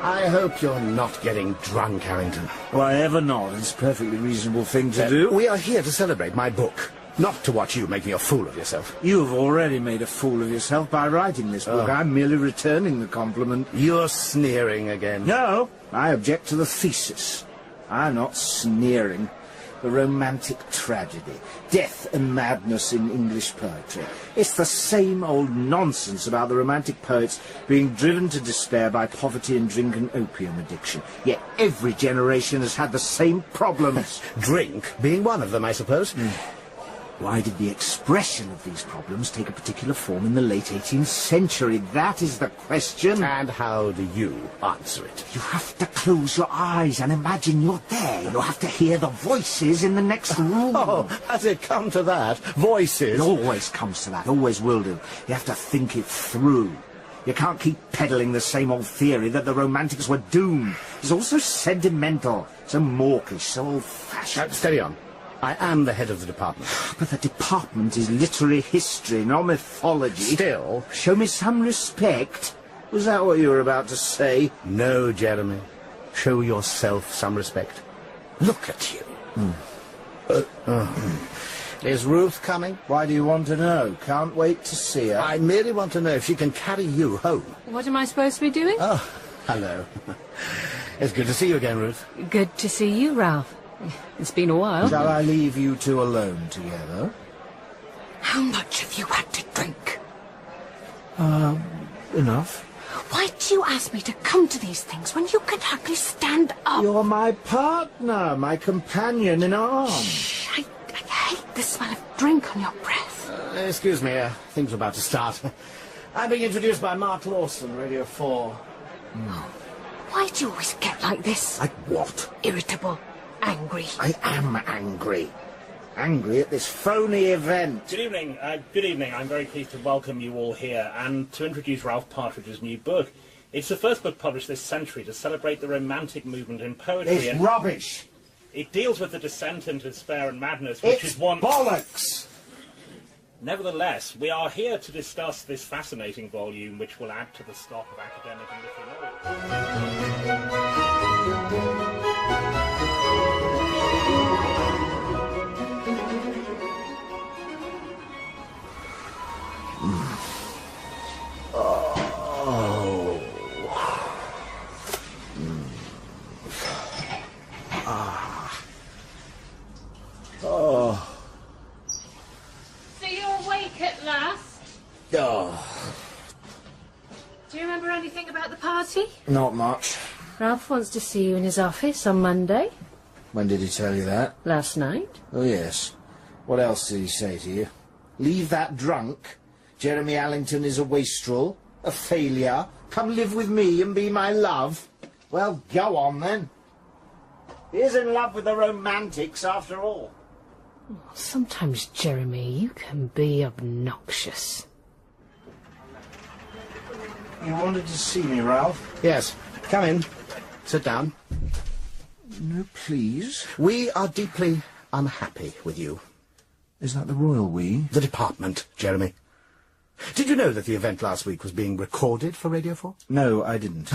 I hope you're not getting drunk, Allington. Why ever not? It's a perfectly reasonable thing to do. We are here to celebrate my book, not to watch you making a fool of yourself. You've already made a fool of yourself by writing this book. I'm merely returning the compliment. You're sneering again. No, I object to the thesis. I'm not sneering. The romantic tragedy, death and madness in English poetry. It's the same old nonsense about the romantic poets being driven to despair by poverty and drink and opium addiction. Yet every generation has had the same problems. Drink being one of them, I suppose. Why did the expression of these problems take a particular form in the late 18th century? That is the question. And how do you answer it? You have to close your eyes and imagine you're there. You have to hear the voices in the next room. Oh, has it come to that? Voices? It always comes to that, always will do. You have to think it through. You can't keep peddling the same old theory that the Romantics were doomed. It's all so sentimental, so mawkish, so old-fashioned. Steady on. I am the head of the department. But the department is literary history, not mythology. Still, show me some respect. Was that what you were about to say? No, Jeremy. Show yourself some respect. Look at you. Is Ruth coming? Why do you want to know? Can't wait to see her. I merely want to know if she can carry you home. What am I supposed to be doing? Oh, hello. It's good to see you again, Ruth. Good to see you, Ralph. It's been a while. Shall I leave you two alone together? How much have you had to drink? Enough. Why do you ask me to come to these things when you can hardly stand up? You're my partner, my companion in arms. Shh, I hate the smell of drink on your breath. Excuse me, things are about to start. I'm being introduced by Mark Lawson, Radio 4. Why do you always get like this? Like what? Irritable. Angry. I am angry. Angry at this phony event. Good evening. Good evening. I'm very pleased to welcome you all here and to introduce Ralph Partridge's new book. It's the first book published this century to celebrate the romantic movement in poetry. It's rubbish. It deals with the descent into despair and madness, which is one... bollocks! Nevertheless, we are here to discuss this fascinating volume, which will add to the stock of academic and literary knowledge. So you're awake at last? Oh, Do you remember anything about the party? not much. Ralph wants to see you in his office on Monday. When did he tell you that? Last night. Oh, yes. What else did he say to you? Leave that drunk. Jeremy Allington is a wastrel, a failure. Come live with me and be my love. Well, go on, then. He is in love with the Romantics, after all. Sometimes, Jeremy, you can be obnoxious. You wanted to see me, Ralph? Yes, come in. Sit down. No, please. We are deeply unhappy with you. Is that the royal we? The department, Jeremy. Did you know that the event last week was being recorded for Radio 4? No, I didn't.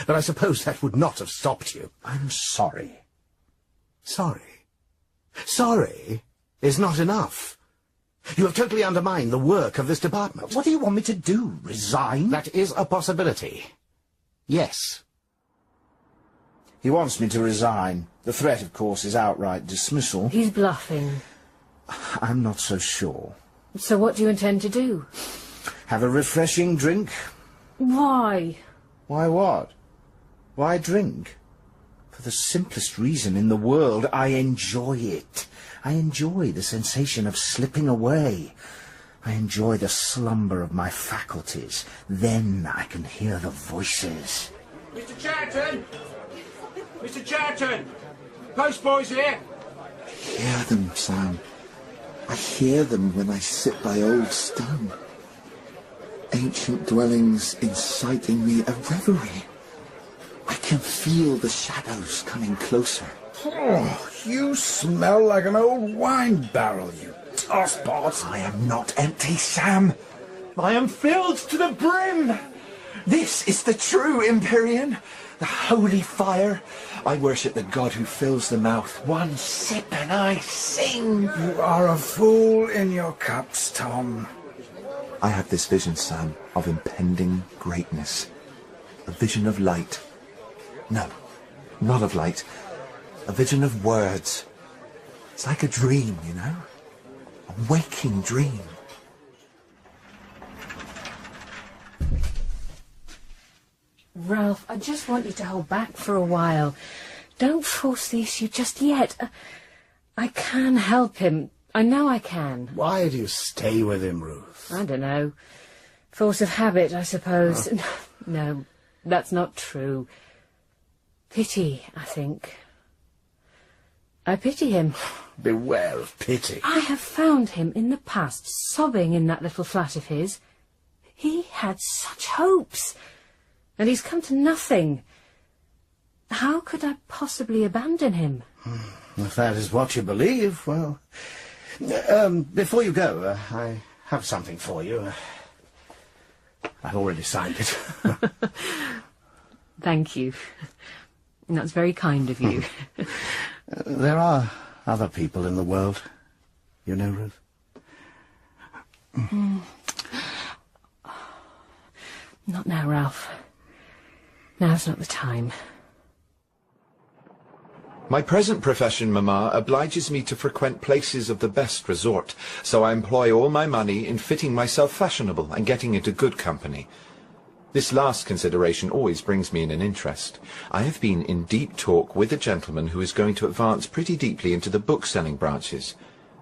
But I suppose that would not have stopped you. I'm sorry. Sorry? Sorry is not enough. You have totally undermined the work of this department. What do you want me to do? Resign? That is a possibility. Yes. He wants me to resign. The threat, of course, is outright dismissal. He's bluffing. I'm not so sure. So what do you intend to do? Have a refreshing drink? Why? Why what? Why drink? For the simplest reason in the world, I enjoy it. I enjoy the sensation of slipping away. I enjoy the slumber of my faculties. Then I can hear the voices. Mr. Chatterton! Mr. Chatterton! Postboy's here! I hear them, Sam. I hear them when I sit by Old Stone. Ancient dwellings inciting me a reverie. I can feel the shadows coming closer. Oh, you smell like an old wine barrel, you tosspot. I am not empty, Sam. I am filled to the brim! This is the true Empyrean, the holy fire. I worship the god who fills the mouth. One sip and I sing. You are a fool in your cups, Tom. I have this vision, Sam, of impending greatness. A vision of light. No, not of light. A vision of words. It's like a dream, you know? A waking dream. Ralph, I just want you to hold back for a while. Don't force the issue just yet. I can help him. I know I can. Why do you stay with him, Ruth? I don't know. Force of habit, I suppose. No, that's not true. Pity, I think. I pity him. Beware of pity. I have found him in the past, sobbing in that little flat of his. He had such hopes, and he's come to nothing. How could I possibly abandon him? If that is what you believe, well... before you go, I have something for you. I've already signed it. Thank you. That's very kind of you. There are other people in the world, you know, Ruth. Not now, Ralph. Now's not the time. My present profession, Mamma, obliges me to frequent places of the best resort, so I employ all my money in fitting myself fashionable and getting into good company. This last consideration always brings me in an interest. I have been in deep talk with a gentleman who is going to advance pretty deeply into the book-selling branches.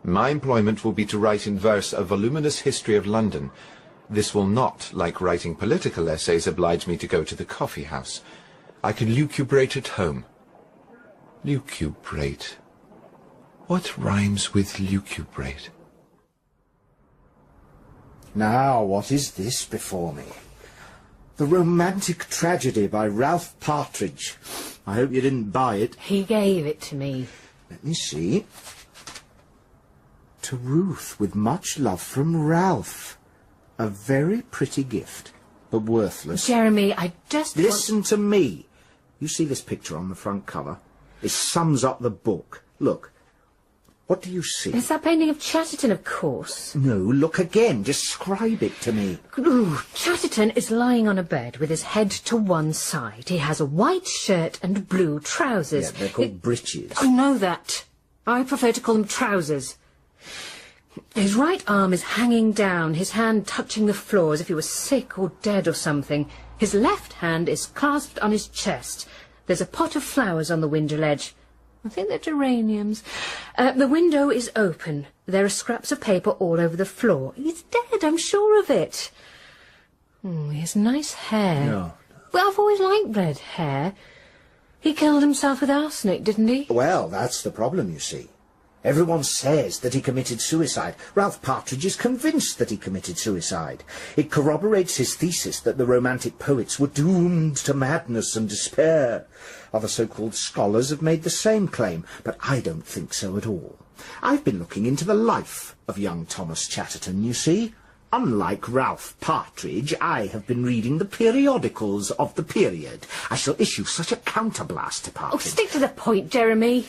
My employment will be to write in verse a voluminous history of London. This will not, like writing political essays, oblige me to go to the coffee-house. I can lucubrate at home. Lucubrate. What rhymes with lucubrate? Now, what is this before me? The Romantic Tragedy by Ralph Partridge. I hope you didn't buy it. He gave it to me. Let me see. To Ruth, with much love from Ralph. A very pretty gift, but worthless. Jeremy, I just Listen to me. You see this picture on the front cover? It sums up the book. Look. What do you see? It's that painting of Chatterton, of course. No, look again. Describe it to me. Ooh, Chatterton is lying on a bed with his head to one side. He has a white shirt and blue trousers. Yeah, they're called breeches. I know that. I prefer to call them trousers. His right arm is hanging down, his hand touching the floor as if he was sick or dead or something. His left hand is clasped on his chest. There's a pot of flowers on the window ledge. I think they're geraniums. The window is open. There are scraps of paper all over the floor. He's dead, I'm sure of it. He has nice hair. No. Well, I've always liked red hair. He killed himself with arsenic, didn't he? Well, that's the problem, you see. Everyone says that he committed suicide. Ralph Partridge is convinced that he committed suicide. It corroborates his thesis that the Romantic poets were doomed to madness and despair. Other so-called scholars have made the same claim, but I don't think so at all. I've been looking into the life of young Thomas Chatterton, you see. Unlike Ralph Partridge, I have been reading the periodicals of the period. I shall issue such a counterblast to Oh, Partridge. stick to the point, Jeremy.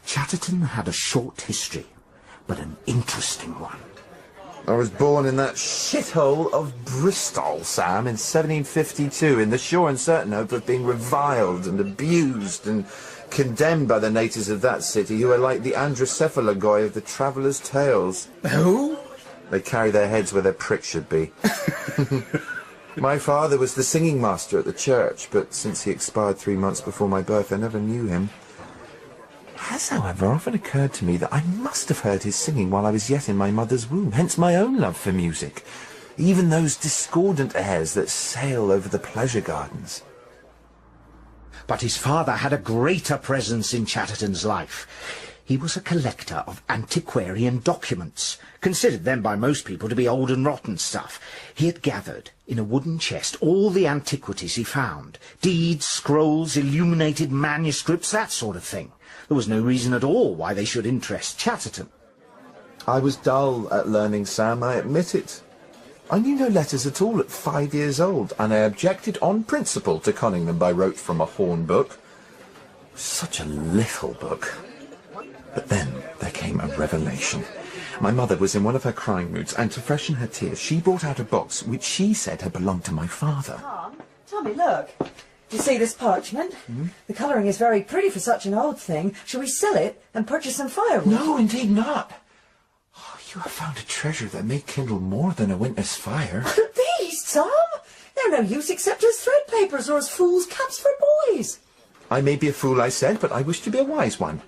Chatterton had a short history, but an interesting one. I was born in that shithole of Bristol, Sam, in 1752, in the sure and certain hope of being reviled and abused and condemned by the natives of that city, who are like the androcephalogoi of the travellers' tales. Who? They carry their heads where their pricks should be. My father was the singing master at the church, but since he expired 3 months before my birth, I never knew him. It has, however, often occurred to me that I must have heard his singing while I was yet in my mother's womb, hence my own love for music, even those discordant airs that sail over the pleasure gardens. But his father had a greater presence in Chatterton's life. He was a collector of antiquarian documents, considered then by most people to be old and rotten stuff. He had gathered, in a wooden chest, all the antiquities he found. Deeds, scrolls, illuminated manuscripts, that sort of thing. There was no reason at all why they should interest Chatterton. I was dull at learning, Sam, I admit it. I knew no letters at all at 5 years old, and I objected on principle to conning them by rote from a horn book. Such a little book. But then there came a revelation. My mother was in one of her crying moods, and to freshen her tears, she brought out a box which she said had belonged to my father. Tommy, look. Do you see this parchment? The colouring is very pretty for such an old thing. Shall we sell it and purchase some firewood? No, indeed not. Oh, you have found a treasure that may kindle more than a winter's fire. These, Tom? They're no use except as thread papers or as fool's caps for boys. I may be a fool, I said, but I wish to be a wise one.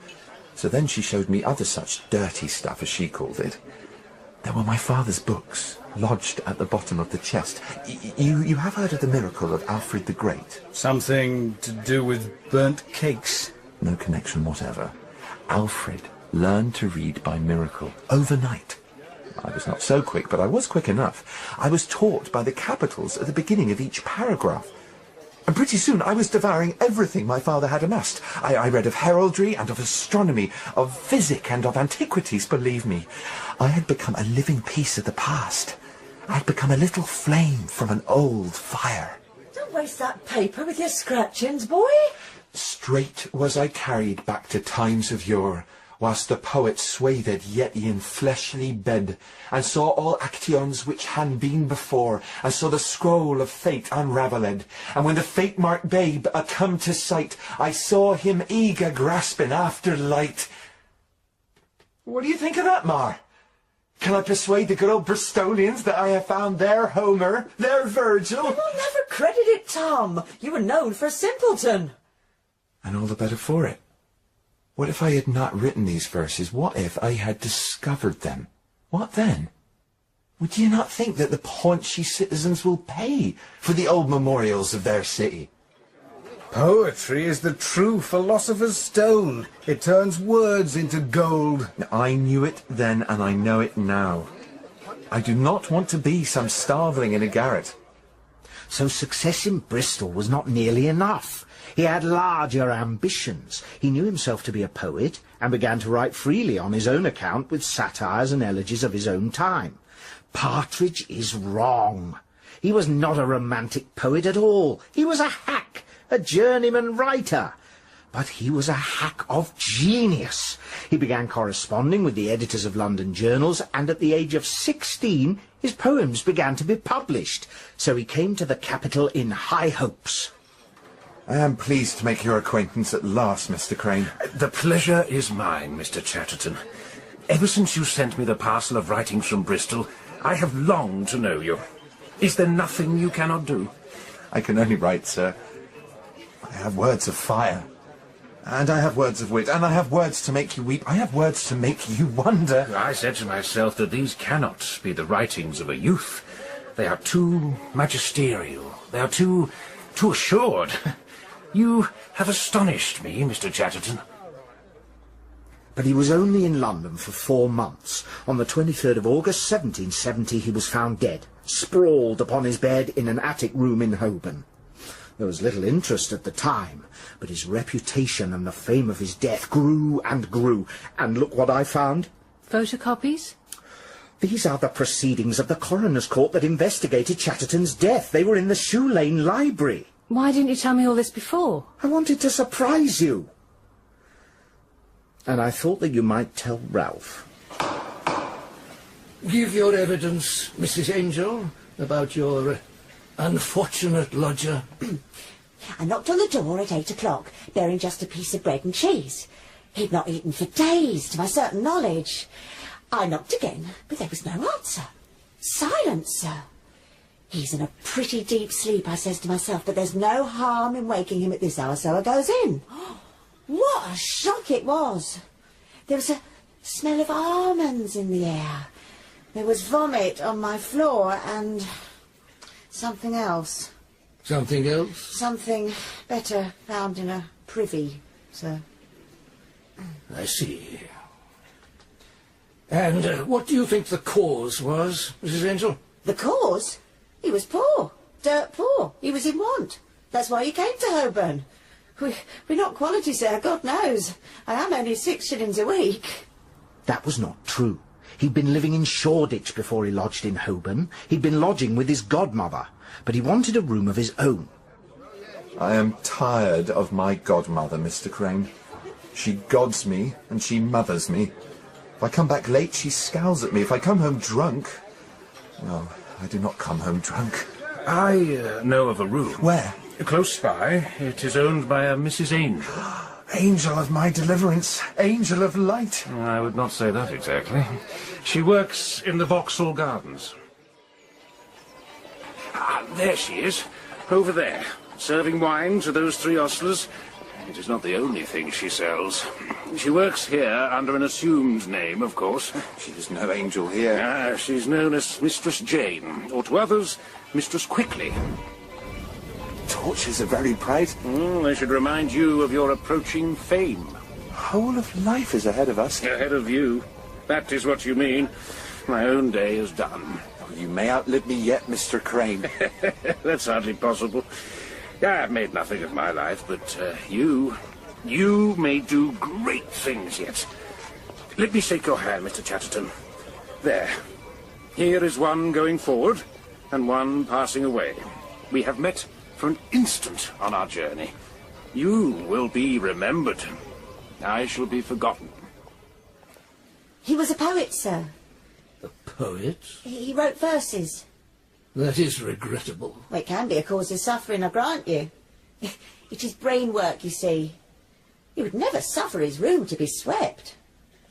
So then she showed me other such dirty stuff, as she called it. There were my father's books, lodged at the bottom of the chest. You have heard of the miracle of Alfred the Great? Something to do with burnt cakes? No connection whatever. Alfred learned to read by miracle, overnight. I was not so quick, but I was quick enough. I was taught by the capitals at the beginning of each paragraph. And pretty soon I was devouring everything my father had amassed. I read of heraldry and of astronomy, of physic and of antiquities, believe me. I had become a living piece of the past. I had become a little flame from an old fire. Don't waste that paper with your scratchings, boy. Straight was I carried back to times of yore, whilst the poet swathed yet in fleshly bed, and saw all actions which han been before, and saw the scroll of fate unravelled, and when the fate-marked babe a come to sight, I saw him eager grasping after light. What do you think of that, Mar? Can I persuade the good old Bristolians that I have found their Homer, their Virgil? You will never credit it, Tom. You were known for a simpleton. And all the better for it. What if I had not written these verses? What if I had discovered them? What then? Would you not think that the paunchy citizens will pay for the old memorials of their city? Poetry is the true philosopher's stone. It turns words into gold. I knew it then, and I know it now. I do not want to be some starveling in a garret. So success in Bristol was not nearly enough. He had larger ambitions. He knew himself to be a poet, and began to write freely on his own account with satires and elegies of his own time. Partridge is wrong. He was not a romantic poet at all. He was a hack, a journeyman writer. But he was a hack of genius. He began corresponding with the editors of London journals, and at the age of 16 his poems began to be published. So he came to the capital in high hopes. I am pleased to make your acquaintance at last, Mr. Crane. The pleasure is mine, Mr. Chatterton. Ever since you sent me the parcel of writings from Bristol, I have longed to know you. Is there nothing you cannot do? I can only write, sir. I have words of fire. And I have words of wit, and I have words to make you weep. I have words to make you wonder. I said to myself that these cannot be the writings of a youth. They are too magisterial. They are too assured. You have astonished me, Mr. Chatterton. But he was only in London for 4 months. On the 23rd of August, 1770, he was found dead, sprawled upon his bed in an attic room in Holborn. There was little interest at the time, but his reputation and the fame of his death grew and grew. And look what I found. Photocopies? These are the proceedings of the coroner's court that investigated Chatterton's death. They were in the Shoe Lane library. Why didn't you tell me all this before? I wanted to surprise you. And I thought that you might tell Ralph. Give your evidence, Mrs. Angel, about your unfortunate lodger. I knocked on the door at 8 o'clock, bearing just a piece of bread and cheese. He'd not eaten for days, to my certain knowledge. I knocked again, but there was no answer. Silence, sir. He's in a pretty deep sleep, I says to myself, but there's no harm in waking him at this hour, so I goes in. What a shock it was. There was a smell of almonds in the air. There was vomit on my floor and something else. Something else? Something better found in a privy, sir. I see. And what do you think the cause was, Mrs. Angel? The cause? He was poor. Dirt poor. He was in want. That's why he came to Holborn. We're not quality, sir, God knows. I am only 6 shillings a week. That was not true. He'd been living in Shoreditch before he lodged in Holborn. He'd been lodging with his godmother, but he wanted a room of his own. I am tired of my godmother, Mr. Crane. She gods me and she mothers me. If I come back late, she scowls at me. If I come home drunk... Well, I do not come home drunk. I know of a room. Where? Close by. It is owned by a Mrs. Angel. Angel of my deliverance. Angel of light. I would not say that exactly. She works in the Vauxhall Gardens. Ah, there she is. Over there. Serving wine to those three ostlers. It is not the only thing she sells. She works here under an assumed name, of course. She is no angel here. Ah, she's known as Mistress Jane, or to others, Mistress Quickly. Torches are very bright. They should remind you of your approaching fame. Whole of life is ahead of us. Ahead of you. That is what you mean. My own day is done. You may outlive me yet, Mr. Crane. That's hardly possible. I've made nothing of my life, but you may do great things yet. Let me shake your hand, Mr. Chatterton. There. Here is one going forward, and one passing away. We have met for an instant on our journey. You will be remembered. I shall be forgotten. He was a poet, sir. A poet? He wrote verses. That is regrettable. Well, it can be a cause of suffering, I grant you. It is brain work, you see. He would never suffer his room to be swept.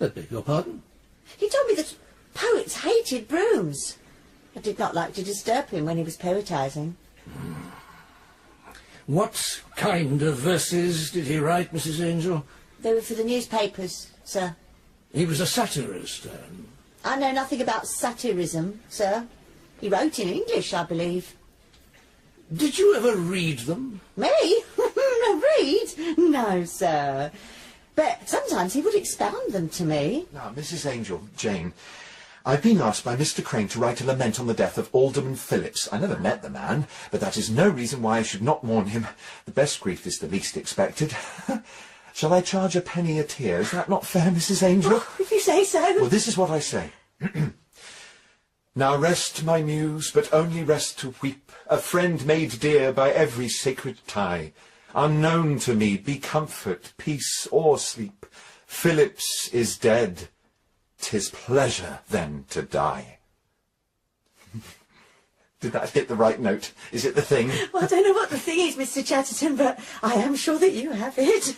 I beg your pardon? He told me that poets hated brooms. I did not like to disturb him when he was poetising. What kind of verses did he write, Mrs. Angel? They were for the newspapers, sir. He was a satirist, I know nothing about satirism, sir. He wrote in English, I believe. Did you ever read them? Me? Read? No, sir. But sometimes he would expound them to me. Now, Mrs. Angel, Jane, I've been asked by Mr. Crane to write a lament on the death of Alderman Phillips. I never met the man, but that is no reason why I should not mourn him. The best grief is the least expected. Shall I charge a penny a tear? Is that not fair, Mrs. Angel? Oh, if you say so. Well, this is what I say. Now rest, my muse, but only rest to weep. A friend made dear by every sacred tie. Unknown to me, be comfort, peace, or sleep. Phillips is dead. 'Tis pleasure then to die. Did that hit the right note? Is it the thing? Well, I don't know what the thing is, Mr. Chatterton, but I am sure that you have it.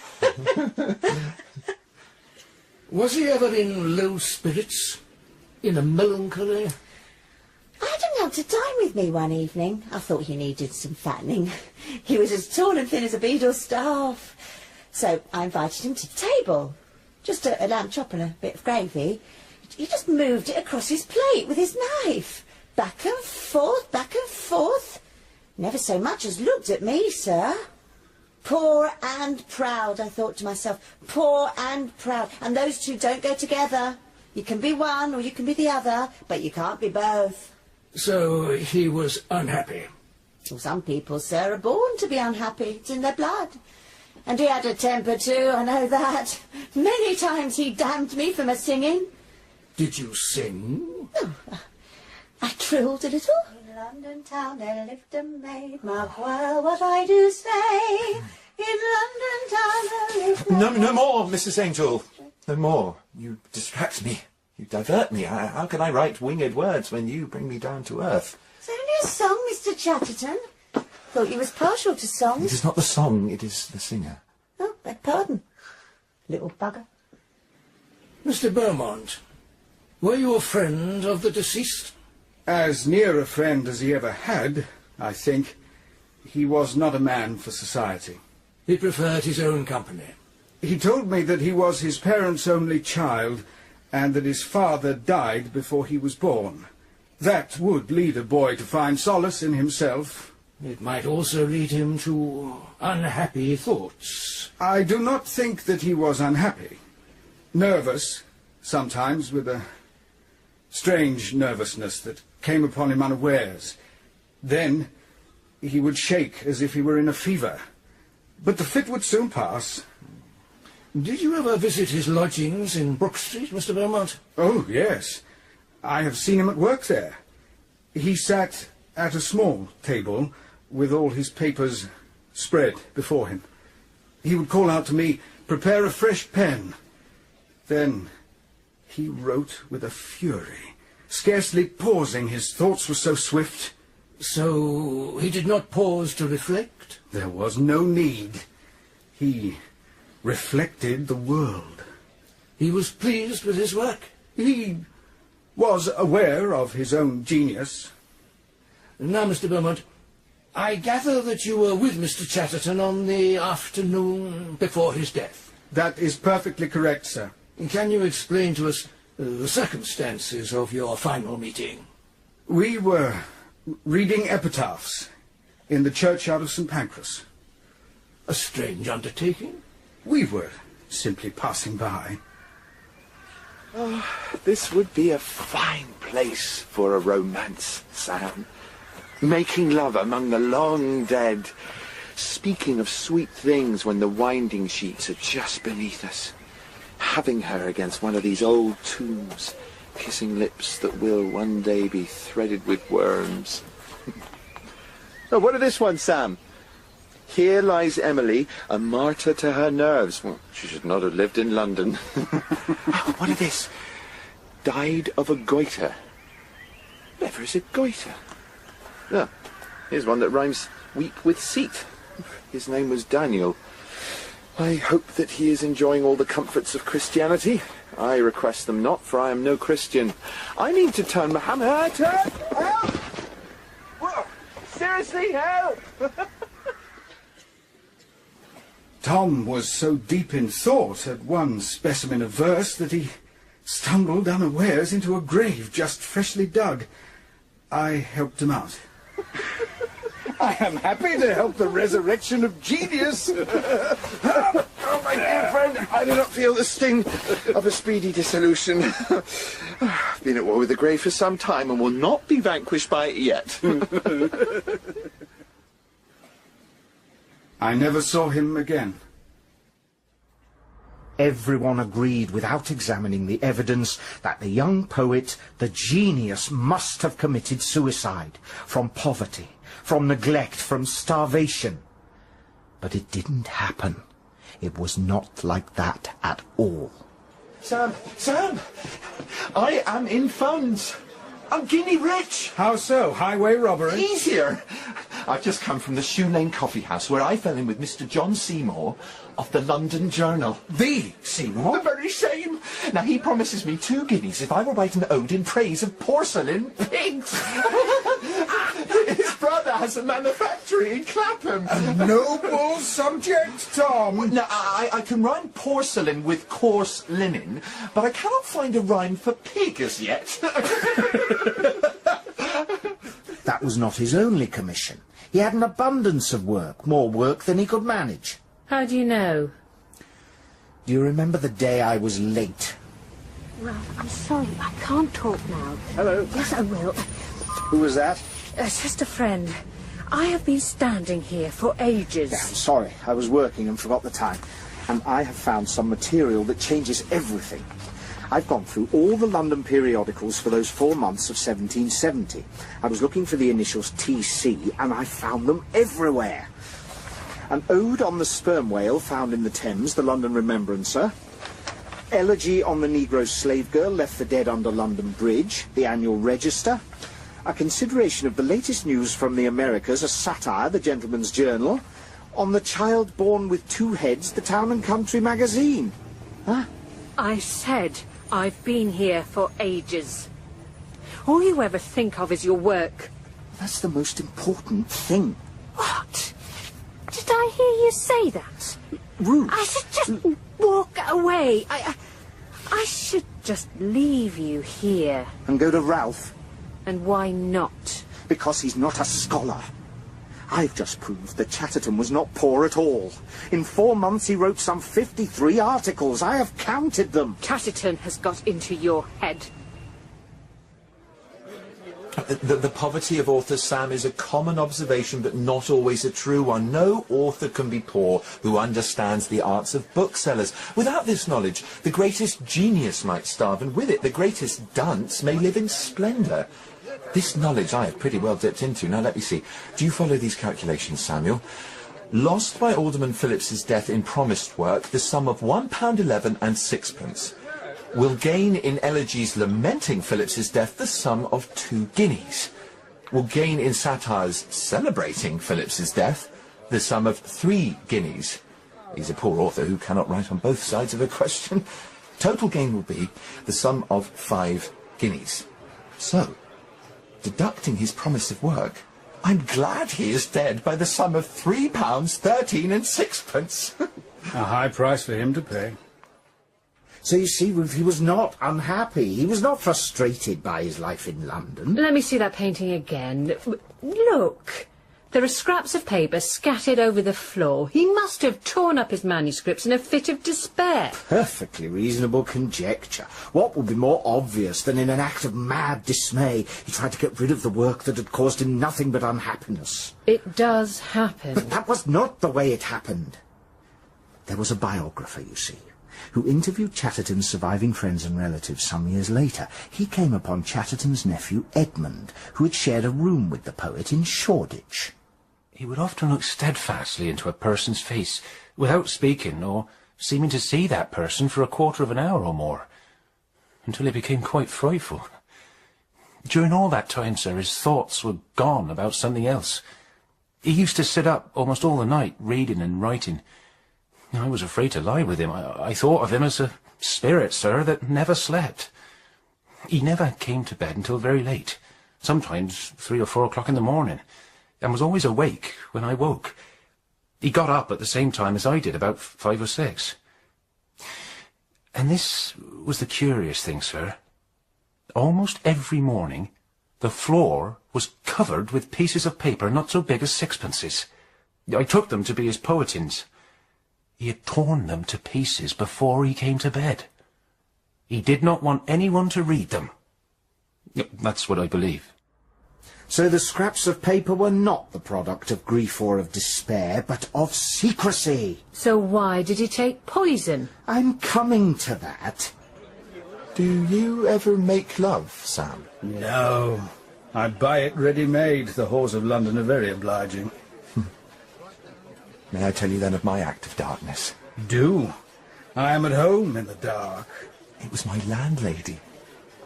Was he ever in low spirits? In a melancholy? I had him out to dine with me one evening. I thought he needed some fattening. He was as tall and thin as a beadle's staff. So I invited him to table. Just a lamb chop and a bit of gravy. He just moved it across his plate with his knife. Back and forth, back and forth. Never so much as looked at me, sir. Poor and proud, I thought to myself. Poor and proud. And those two don't go together. You can be one or you can be the other, but you can't be both. So he was unhappy? Well, some people, sir, are born to be unhappy. It's in their blood. And he had a temper too, I know that. Many times he damned me for my singing. Did you sing? Oh, I trilled a little. In London town there lived a maid, mark well what I do say. In London town there lived a maid. No more, Mrs. Angel. No more. You distract me. You divert me. How can I write winged words when you bring me down to earth? It's only a song, Mr. Chatterton. Thought you was partial to songs. It is not the song, it is the singer. Oh, beg pardon. Little bugger. Mr. Beaumont, were you a friend of the deceased? As near a friend as he ever had, I think. He was not a man for society. He preferred his own company. He told me that he was his parents' only child, and that his father died before he was born. That would lead a boy to find solace in himself. It might also lead him to unhappy thoughts. I do not think that he was unhappy. Nervous, sometimes, with a strange nervousness that came upon him unawares. Then he would shake as if he were in a fever. But the fit would soon pass. Did you ever visit his lodgings in Brook Street, Mr. Beaumont? Oh, yes. I have seen him at work there. He sat at a small table with all his papers spread before him. He would call out to me, "Prepare a fresh pen." Then he wrote with a fury, scarcely pausing. His thoughts were so swift. So he did not pause to reflect? There was no need. He reflected the world. He was pleased with his work? He was aware of his own genius. Now, Mr. Beaumont, I gather that you were with Mr. Chatterton on the afternoon before his death. That is perfectly correct, sir. Can you explain to us the circumstances of your final meeting? We were reading epitaphs in the churchyard of St. Pancras. A strange undertaking? We were simply passing by. Oh, this would be a fine place for a romance, Sam. Making love among the long dead. Speaking of sweet things when the winding sheets are just beneath us. Having her against one of these old tombs. Kissing lips that will one day be threaded with worms. Oh, what of this one, Sam? Here lies Emily, a martyr to her nerves. Well, she should not have lived in London. What of this? Died of a goiter. Never is a goiter. Ah, here's one that rhymes weep with seat. His name was Daniel. I hope that he is enjoying all the comforts of Christianity. I request them not, for I am no Christian. I mean to turn Muhammad. Help! Whoa. Seriously, help! Tom was so deep in thought at one specimen of verse that he stumbled unawares into a grave just freshly dug. I helped him out. I am happy to help the resurrection of genius. Oh, my dear friend, I do not feel the sting of a speedy dissolution. I've been at war with the grave for some time and will not be vanquished by it yet. I never saw him again. Everyone agreed, without examining the evidence, that the young poet, the genius, must have committed suicide from poverty, from neglect, from starvation. But it didn't happen. It was not like that at all. Sam! I am in funds. I'm guinea rich. How so? Highway robbery? Easier. I've just come from the Shoe Lane Coffee House, where I fell in with Mr. John Seymour of the London Journal. The Seymour? The very same. Now, he promises me 2 guineas if I will write an ode in praise of porcelain pigs. His brother has a manufactory in Clapham. A noble subject, Tom. Now, I can rhyme porcelain with coarse linen, but I cannot find a rhyme for pig as yet. That was not his only commission. He had an abundance of work, more work than he could manage. How do you know? Do you remember the day I was late? Ralph, I'm sorry, I can't talk now. Hello. Yes, I will. Who was that? Just a friend. I have been standing here for ages. Yeah, I'm sorry. I was working and forgot the time. And I have found some material that changes everything. I've gone through all the London periodicals for those 4 months of 1770. I was looking for the initials TC, and I found them everywhere. An ode on the sperm whale found in the Thames, the London Remembrancer. Elegy on the Negro slave girl left for dead under London Bridge, the Annual Register. A consideration of the latest news from the Americas, a satire, the Gentleman's Journal. On the child born with 2 heads, the Town and Country magazine. Huh? I said I've been here for ages. All you ever think of is your work. That's the most important thing. What? Did I hear you say that? Ruth. I should just walk away. I should just leave you here. And go to Ralph. And why not? Because he's not a scholar. I've just proved that Chatterton was not poor at all. In 4 months he wrote some 53 articles. I have counted them. Chatterton has got into your head. The poverty of authors, Sam, is a common observation, but not always a true one. No author can be poor who understands the arts of booksellers. Without this knowledge, the greatest genius might starve, and with it, the greatest dunce may live in splendour. This knowledge I have pretty well dipped into. Now, let me see. Do you follow these calculations, Samuel? Lost by Alderman Phillips's death in promised work, the sum of £1.11 and sixpence. Will gain in elegies lamenting Phillips's death the sum of 2 guineas. Will gain in satires celebrating Phillips's death the sum of 3 guineas. He's a poor author who cannot write on both sides of a question. Total gain will be the sum of 5 guineas. So, deducting his promise of work, I'm glad he is dead by the sum of £3.13 and sixpence. A high price for him to pay. So you see, Ruth, he was not unhappy. He was not frustrated by his life in London. Let me see that painting again. Look. There are scraps of paper scattered over the floor. He must have torn up his manuscripts in a fit of despair. Perfectly reasonable conjecture. What would be more obvious than in an act of mad dismay he tried to get rid of the work that had caused him nothing but unhappiness? It does happen. But that was not the way it happened. There was a biographer, you see, who interviewed Chatterton's surviving friends and relatives some years later. He came upon Chatterton's nephew, Edmund, who had shared a room with the poet in Shoreditch. He would often look steadfastly into a person's face, without speaking, or seeming to see that person for a quarter of an hour or more, until it became quite frightful. During all that time, sir, his thoughts were gone about something else. He used to sit up almost all the night, reading and writing. I was afraid to lie with him. I thought of him as a spirit, sir, that never slept. He never came to bed until very late, sometimes 3 or 4 o'clock in the morning, and was always awake when I woke. He got up at the same time as I did, about 5 or 6. And this was the curious thing, sir. Almost every morning, the floor was covered with pieces of paper not so big as sixpences. I took them to be his poetins. He had torn them to pieces before he came to bed. He did not want anyone to read them. That's what I believe. So the scraps of paper were not the product of grief or of despair, but of secrecy. So why did he take poison? I'm coming to that. Do you ever make love, Sam? No. I buy it ready-made. The whores of London are very obliging. May I tell you then of my act of darkness? Do. I am at home in the dark. It was my landlady,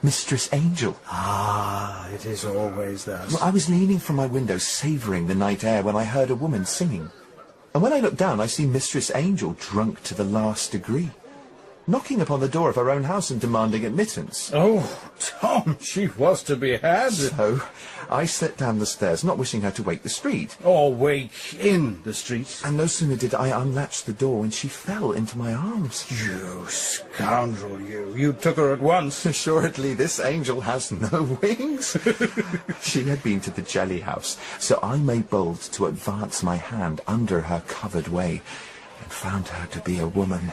Mistress Angel. Ah, it is always thus. Well, I was leaning from my window, savouring the night air, when I heard a woman singing. And when I looked down, I see Mistress Angel drunk to the last degree, knocking upon the door of her own house and demanding admittance. Oh, Tom, she was to be had. So I slipped down the stairs, not wishing her to wake the street. Or wake in the street. And no sooner did I unlatch the door when she fell into my arms. You scoundrel, you. You took her at once. Assuredly, this angel has no wings. She had been to the jelly house, so I made bold to advance my hand under her covered way, and found her to be a woman.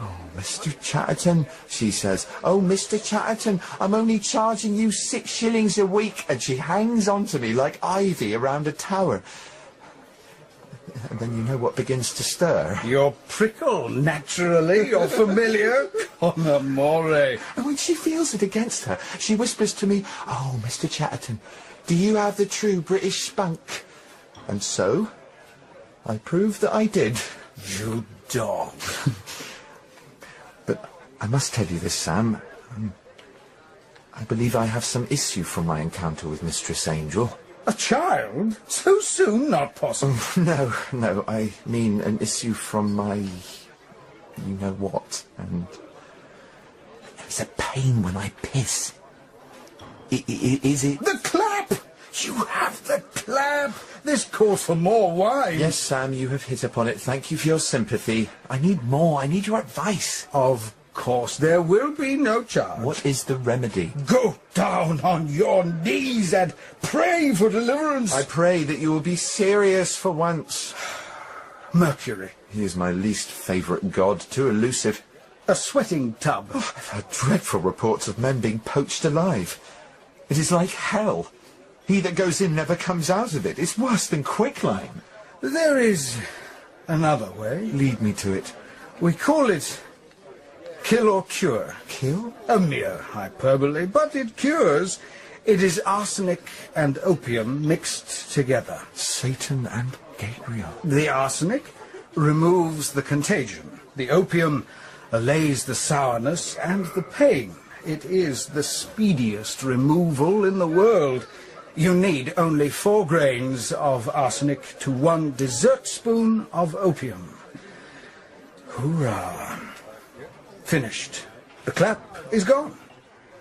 "Oh, Mr. Chatterton," she says. "Oh, Mr. Chatterton, I'm only charging you 6 shillings a week." And she hangs on to me like ivy around a tower. And then you know what begins to stir. Your prickle, naturally. You're familiar. Con amore. And when she feels it against her, she whispers to me, "Oh, Mr. Chatterton, do you have the true British spunk?" And so I proved that I did. You dog. But I must tell you this, Sam. I believe I have some issue from my encounter with Mistress Angel. A child? So soon? Not possible. No, I mean an issue from my... you know what, and... It's a pain when I piss. Is it... The clap! You have the clap! This calls for more wine. Yes, Sam, you have hit upon it. Thank you for your sympathy. I need more. I need your advice. Of course, there will be no charge. What is the remedy? Go down on your knees and pray for deliverance. I pray that you will be serious for once. Mercury. He is my least favourite god, too elusive. A sweating tub. I've heard dreadful reports of men being poached alive. It is like hell. He that goes in never comes out of it. It's worse than quicklime. There is another way. Lead me to it. We call it kill or cure. Kill? A mere hyperbole, but it cures. It is arsenic and opium mixed together. Satan and Gabriel. The arsenic removes the contagion. The opium allays the sourness and the pain. It is the speediest removal in the world. You need only 4 grains of arsenic to 1 dessert spoon of opium. Hurrah! Finished. The clap is gone.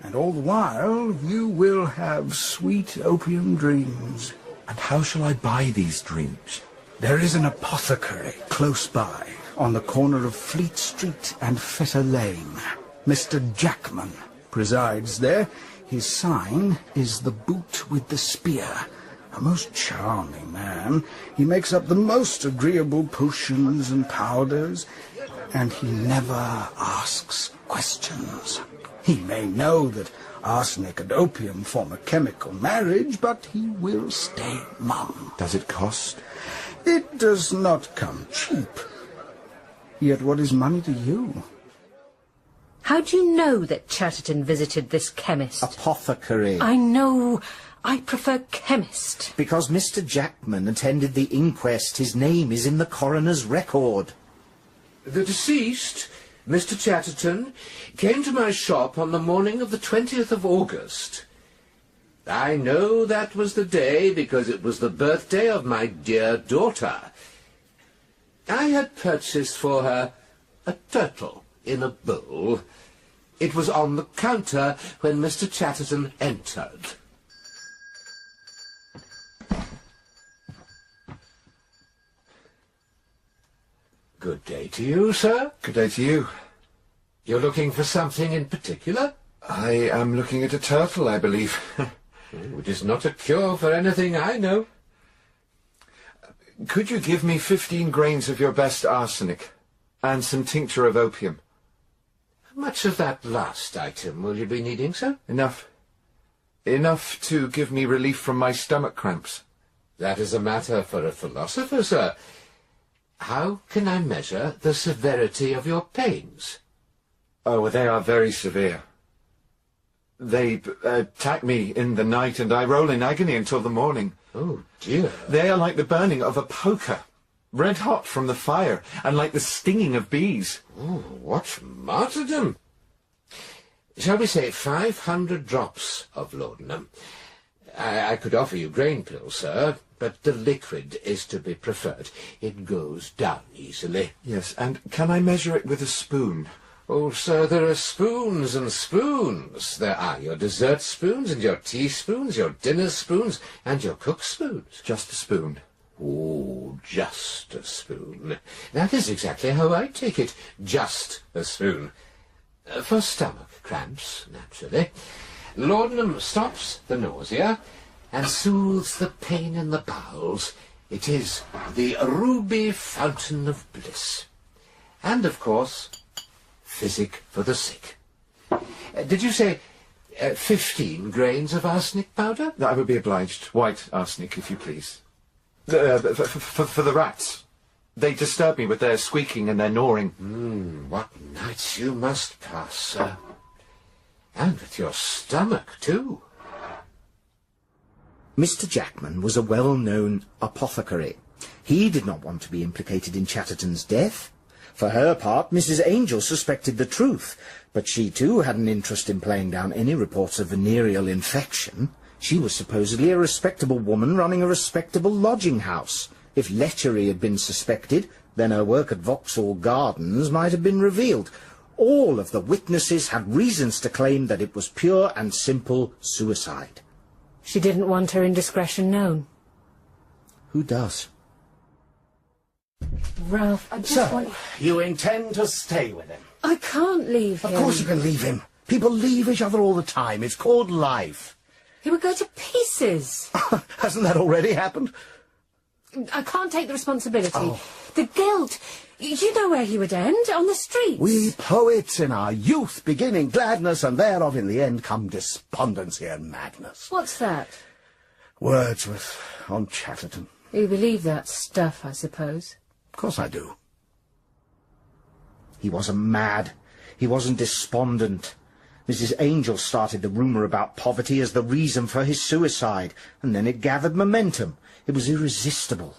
And all the while you will have sweet opium dreams. And how shall I buy these dreams? There is an apothecary close by, on the corner of Fleet Street and Fetter Lane. Mr. Jackman presides there. His sign is the Boot with the Spear. A most charming man. He makes up the most agreeable potions and powders, and he never asks questions. He may know that arsenic and opium form a chemical marriage, but he will stay mum. Does it cost? It does not come cheap. Yet what is money to you? How do you know that Chatterton visited this chemist? Apothecary. I know. I prefer chemist. Because Mr. Jackman attended the inquest, his name is in the coroner's record. The deceased, Mr. Chatterton, came to my shop on the morning of the 20th of August. I know that was the day because it was the birthday of my dear daughter. I had purchased for her a turtle in a bowl. It was on the counter when Mr. Chatterton entered. Good day to you, sir. Good day to you. You're looking for something in particular? I am looking at a turtle, I believe. It is not a cure for anything I know. Could you give me 15 grains of your best arsenic and some tincture of opium? How much of that last item will you be needing, sir? Enough. Enough to give me relief from my stomach cramps. That is a matter for a philosopher, sir. How can I measure the severity of your pains? Oh, they are very severe. They attack me in the night, and I roll in agony until the morning. Oh, dear. They are like the burning of a poker, red hot from the fire, and like the stinging of bees. Oh, what martyrdom! Shall we say 500 drops of laudanum? I could offer you grain pills, sir, but the liquid is to be preferred. It goes down easily. Yes, and can I measure it with a spoon? Oh, sir, there are spoons and spoons. There are your dessert spoons and your teaspoons, your dinner spoons and your cook spoons. Just a spoon. Oh, just a spoon. That is exactly how I take it. Just a spoon. For stomach cramps, naturally. Laudanum stops the nausea and soothes the pain in the bowels. It is the ruby fountain of bliss. And, of course, physic for the sick. Did you say 15 grains of arsenic powder? I would be obliged. White arsenic, if you please. For the rats. They disturb me with their squeaking and their gnawing. What nights you must pass, sir. And with your stomach, too. Mr. Jackman was a well-known apothecary. He did not want to be implicated in Chatterton's death. For her part, Mrs. Angel suspected the truth, but she too had an interest in playing down any reports of venereal infection. She was supposedly a respectable woman running a respectable lodging house. If lechery had been suspected, then her work at Vauxhall Gardens might have been revealed. All of the witnesses had reasons to claim that it was pure and simple suicide. She didn't want her indiscretion known. Who does? Ralph, I just want... You intend to stay with him? I can't leave him. Of course you can leave him. People leave each other all the time. It's called life. He would go to pieces. Hasn't that already happened? I can't take the responsibility. Oh. The guilt. You know where he would end, on the streets. We poets in our youth begin in gladness, and thereof in the end come despondency and madness. What's that? Wordsworth on Chatterton. You believe that stuff, I suppose. Of course I do. He wasn't mad. He wasn't despondent. Mrs. Angel started the rumour about poverty as the reason for his suicide, and then it gathered momentum. It was irresistible.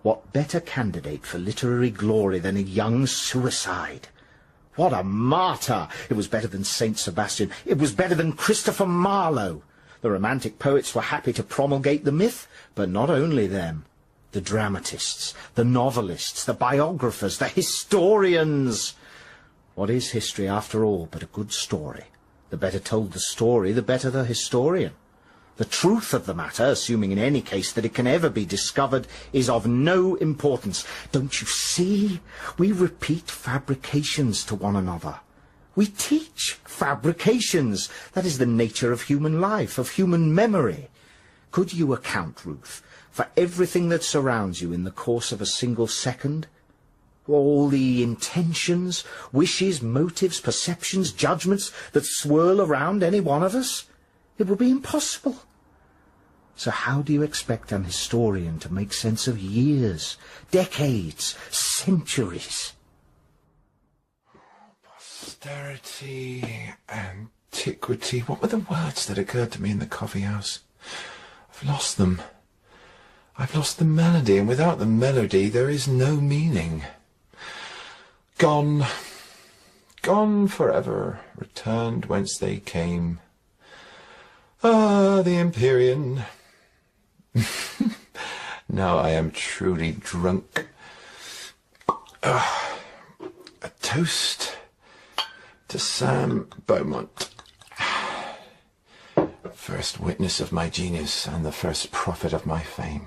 What better candidate for literary glory than a young suicide? What a martyr! It was better than Saint Sebastian. It was better than Christopher Marlowe. The Romantic poets were happy to promulgate the myth, but not only them. The dramatists, the novelists, the biographers, the historians. What is history, after all, but a good story? The better told the story, the better the historian. The truth of the matter, assuming in any case that it can ever be discovered, is of no importance. Don't you see? We repeat fabrications to one another. We teach fabrications. That is the nature of human life, of human memory. Could you account, Ruth, for everything that surrounds you in the course of a single second? All the intentions, wishes, motives, perceptions, judgments that swirl around any one of us? It would be impossible. So how do you expect an historian to make sense of years, decades, centuries? Posterity, antiquity. What were the words that occurred to me in the coffee house? I've lost them. I've lost the melody, and without the melody there is no meaning. Gone. Gone forever, returned whence they came. Ah, the Empyrean. Now I am truly drunk. A toast to Sam Beaumont. First witness of my genius and the first prophet of my fame.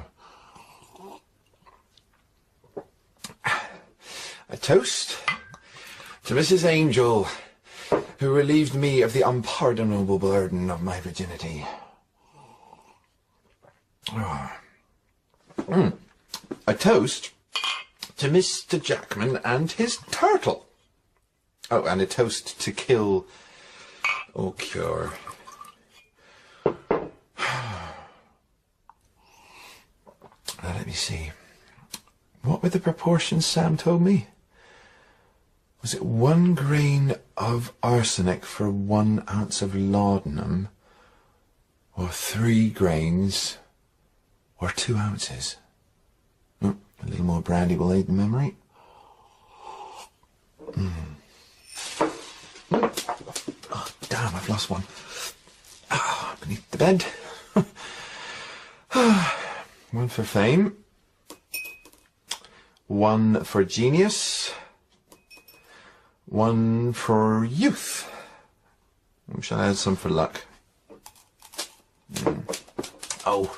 A toast to Mrs. Angel, who relieved me of the unpardonable burden of my virginity. A toast to Mr. Jackman and his turtle. Oh, and a toast to kill or cure. Let me see. What were the proportions Sam told me? Was it 1 grain of arsenic for 1 ounce of laudanum, or 3 grains, or 2 ounces? Oh, a little more brandy will aid the memory. Oh, damn, I've lost one. Ah, beneath the bed. 1 for fame. 1 for genius. 1 for youth. We shall add some for luck. Oh.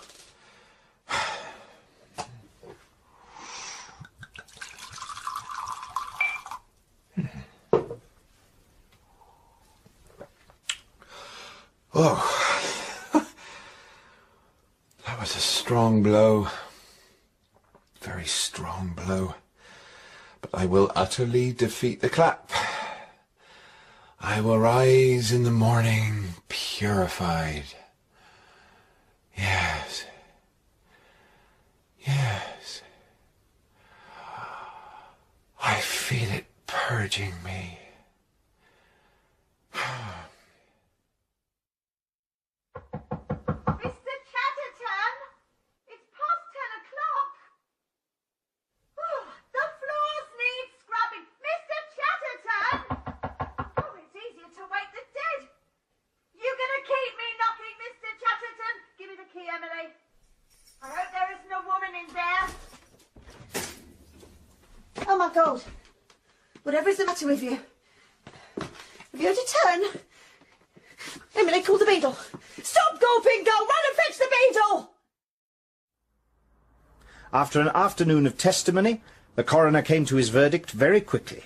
Oh. That was a strong blow. Very strong blow. But I will utterly defeat the clap. I will rise in the morning purified. Yes. Yes. I feel it purging me. Mr. Chatterton! It's past 10 o'clock. The floors need scrubbing. Mr. Chatterton! Oh, it's easier to wake the dead. You gonna keep me knocking, Mr. Chatterton? Give me the key, Emily. I hope there isn't a woman in there. Oh, my God. Whatever is the matter with you? Have you had a turn? Emily, call the beadle. Stop gulping, girl! Run and fetch the beadle! After an afternoon of testimony, the coroner came to his verdict very quickly.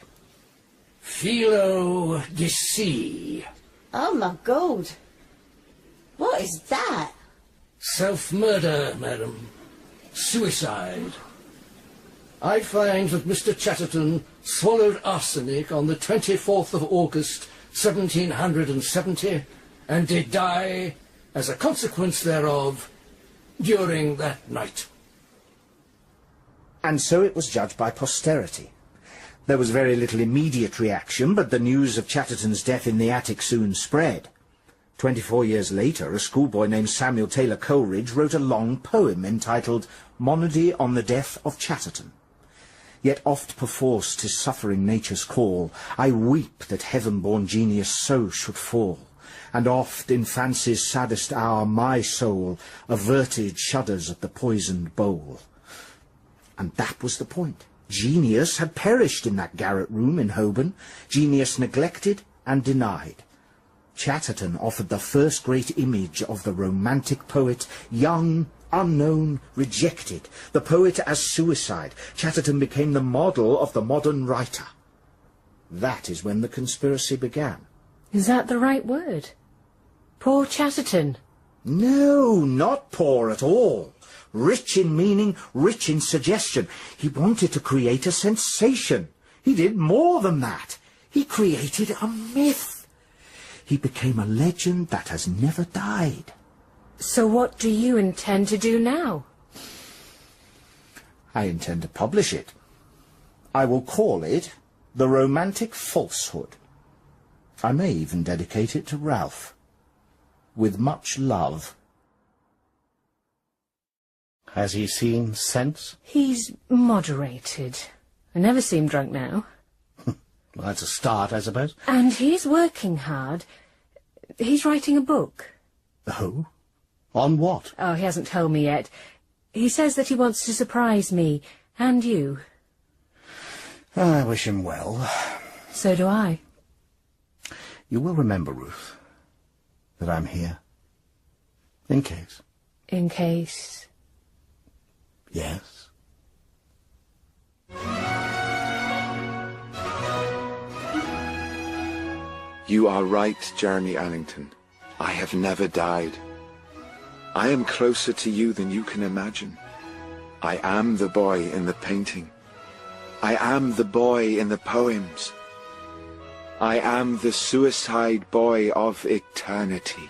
Philo de C. Oh, my God. What is that? Self-murder, madam. suicide. I find that Mr. Chatterton swallowed arsenic on the 24th of August, 1770, and did die, as a consequence thereof, during that night. And so it was judged by posterity. There was very little immediate reaction, but the news of Chatterton's death in the attic soon spread. 24 years later, a schoolboy named Samuel Taylor Coleridge wrote a long poem entitled Monody on the Death of Chatterton. Yet oft perforce 'tis suffering nature's call, I weep that heaven-born genius so should fall, and oft in fancy's saddest hour my soul averted shudders at the poisoned bowl. And that was the point. Genius had perished in that garret room in Holborn, genius neglected and denied. Chatterton offered the first great image of the romantic poet, young, unknown, rejected, the poet as suicide. Chatterton became the model of the modern writer. That is when the conspiracy began. Is that the right word? Poor Chatterton. No, not poor at all. Rich in meaning, rich in suggestion. He wanted to create a sensation. He did more than that. He created a myth. He became a legend that has never died. So what do you intend to do now? I intend to publish it. I will call it The Romantic Falsehood. I may even dedicate it to Ralph. With much love. Has he seen sense? He's moderated. I never see him drunk now. Well, that's a start, I suppose. And he's working hard. He's writing a book. Oh? On what? Oh, he hasn't told me yet. He says that he wants to surprise me, and you. I wish him well. So do I. You will remember, Ruth, that I'm here. In case. In case... Yes. You are right, Jeremy Allington. I have never died. I am closer to you than you can imagine. I am the boy in the painting. I am the boy in the poems. I am the suicide boy of eternity.